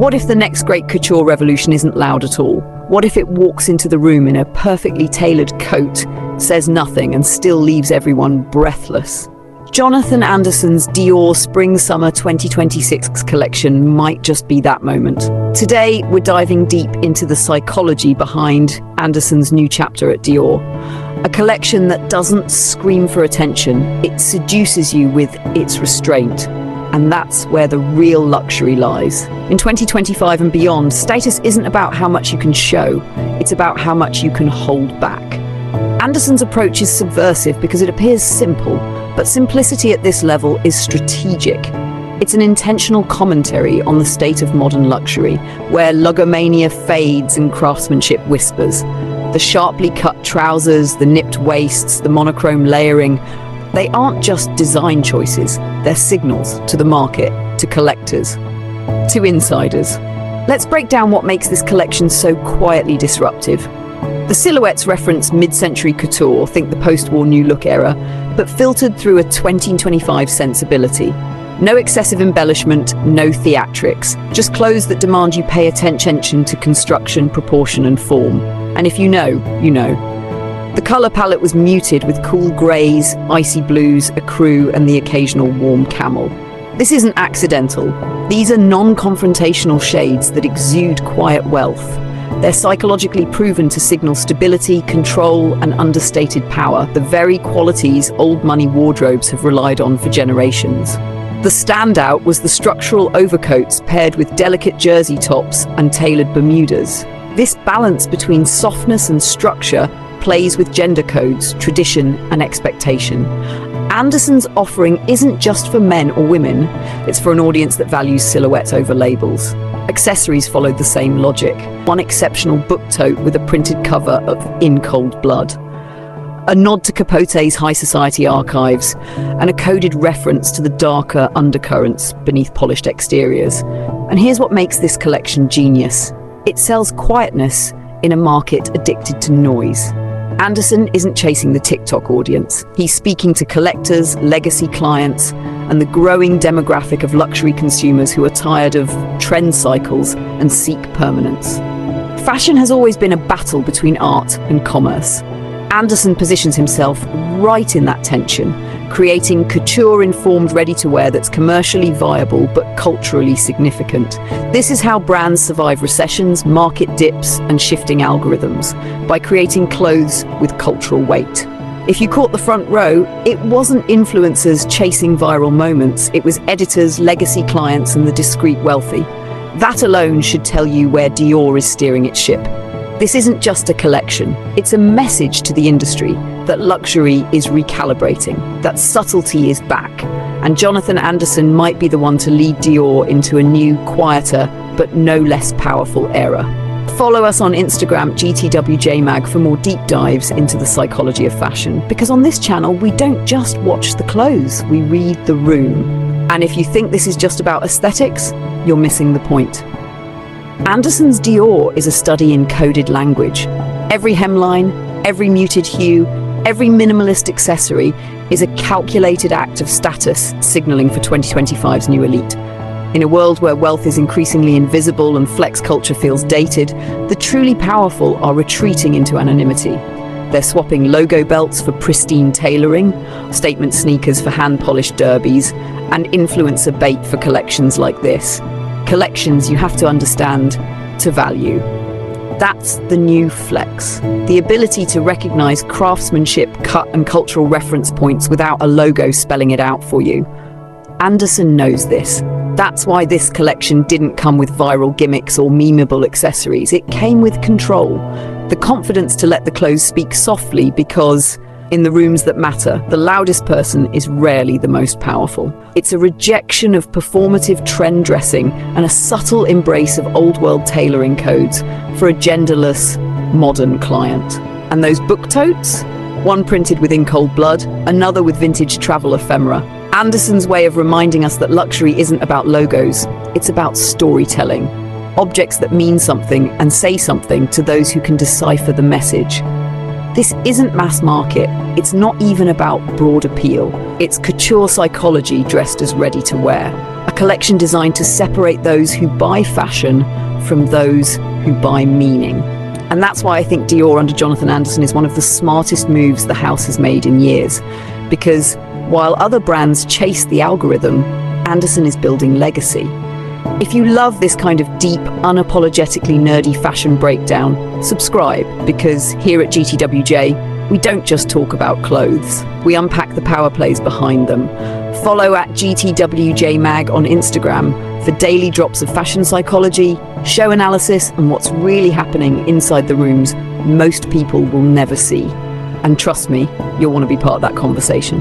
What if the next great couture revolution isn't loud at all? What if it walks into the room in a perfectly tailored coat, says nothing, and still leaves everyone breathless? Jonathan Anderson's Dior Spring-Summer 2026 collection might just be that moment. Today, we're diving deep into the psychology behind Anderson's new chapter at Dior. A collection that doesn't scream for attention, it seduces you with its restraint. And that's where the real luxury lies. In 2025 and beyond, status isn't about how much you can show, it's about how much you can hold back. Anderson's approach is subversive because it appears simple, but simplicity at this level is strategic. It's an intentional commentary on the state of modern luxury, where logomania fades and craftsmanship whispers. The sharply cut trousers, the nipped waists, the monochrome layering, they aren't just design choices, they're signals to the market, to collectors, to insiders. Let's break down what makes this collection so quietly disruptive. The silhouettes reference mid-century couture, think the post-war New Look era, but filtered through a 2025 sensibility. No excessive embellishment, no theatrics, just clothes that demand you pay attention to construction, proportion, and form. And if you know, you know. The colour palette was muted with cool greys, icy blues, ecru, and the occasional warm camel. This isn't accidental. These are non-confrontational shades that exude quiet wealth. They're psychologically proven to signal stability, control, and understated power, the very qualities Oldmoney wardrobes have relied on for generations. The standout was the structural overcoats paired with delicate jersey tops and tailored Bermudas. This balance between softness and structure plays with gender codes, tradition, and expectation. Anderson's offering isn't just for men or women, it's for an audience that values silhouettes over labels. Accessories followed the same logic. One exceptional book tote with a printed cover of In Cold Blood. A nod to Capote's high society archives, and a coded reference to the darker undercurrents beneath polished exteriors. And here's what makes this collection genius. It sells quietness in a market addicted to noise. Anderson isn't chasing the TikTok audience. He's speaking to collectors, legacy clients, and the growing demographic of luxury consumers who are tired of trend cycles and seek permanence. Fashion has always been a battle between art and commerce. Anderson positions himself right in that tension, creating couture-informed ready-to-wear that's commercially viable but culturally significant. This is how brands survive recessions, market dips, and shifting algorithms, by creating clothes with cultural weight. If you caught the front row, it wasn't influencers chasing viral moments, it was editors, legacy clients, and the discreet wealthy. That alone should tell you where Dior is steering its ship. This isn't just a collection, it's a message to the industry that luxury is recalibrating, that subtlety is back, and Jonathan Anderson might be the one to lead Dior into a new, quieter, but no less powerful era. Follow us on Instagram, GTWJMag, for more deep dives into the psychology of fashion, because on this channel, we don't just watch the clothes, we read the room. And if you think this is just about aesthetics, you're missing the point. Anderson's Dior is a study in coded language. Every hemline, every muted hue, every minimalist accessory is a calculated act of status signaling for 2025's new elite. In a world where wealth is increasingly invisible and flex culture feels dated, the truly powerful are retreating into anonymity. They're swapping logo belts for pristine tailoring, statement sneakers for hand-polished derbies, and influencer bait for collections like this. Collections you have to understand to value. That's the new flex. The ability to recognize craftsmanship, cut, and cultural reference points without a logo spelling it out for you. Anderson knows this. That's why this collection didn't come with viral gimmicks or memeable accessories. It came with control. The confidence to let the clothes speak softly, because in the rooms that matter, the loudest person is rarely the most powerful. It's a rejection of performative trend dressing and a subtle embrace of old-world tailoring codes for a genderless, modern client. And those book totes? One printed with In Cold Blood, another with vintage travel ephemera. Anderson's way of reminding us that luxury isn't about logos, it's about storytelling. Objects that mean something and say something to those who can decipher the message. This isn't mass market, it's not even about broad appeal. It's couture psychology dressed as ready to wear. A A collection designed to separate those who buy fashion from those who buy meaning. And that's why I think Dior under Jonathan Anderson is one of the smartest moves the house has made in years. Because while other brands chase the algorithm, Anderson is building legacy. If you love this kind of deep, unapologetically nerdy fashion breakdown, subscribe, because here at GTWJ, we don't just talk about clothes. We unpack the power plays behind them. Follow at GTWJ Mag on Instagram for daily drops of fashion psychology, show analysis, and what's really happening inside the rooms most people will never see. And trust me, you'll want to be part of that conversation.